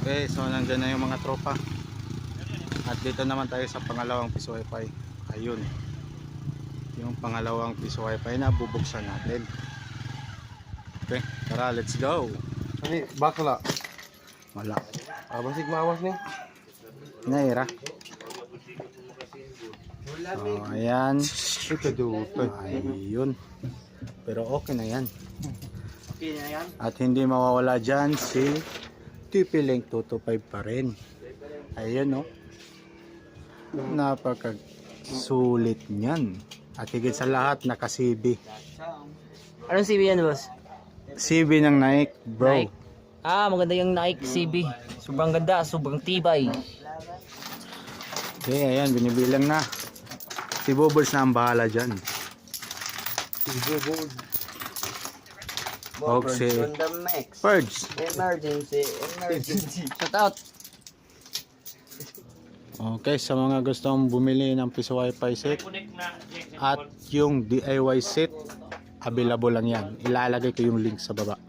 Okay, so nandyan na yung mga tropa. At dito naman tayo sa pangalawang piso wifi. Ayun. Yung pangalawang piso wifi na bubuksan natin. Okay, tara, let's go. Ani, bakla. Wala. Basig maawas ni. Naira. So, ayan. Ito duto. Ayun. Pero okay na yan. Okay na yan. At hindi mawawala dyan si TP-Link 225 pa rin. Ayun, no? Napakasulit niyan. At higit sa lahat, naka-CB. Anong CB yan, boss? CB ng Nike, bro. Nike. Maganda yung Nike CB. Sobrang ganda, sobrang tibay. Okay, ayan, binibilang na. Si Bubbles na ang bahala dyan. Okay. On the max. Purge. Emergency. Shout out. Okay, sa mga gustong bumili ng piso wifi set at yung DIY set, available lang yan. Ilalagay ko yung link sa baba.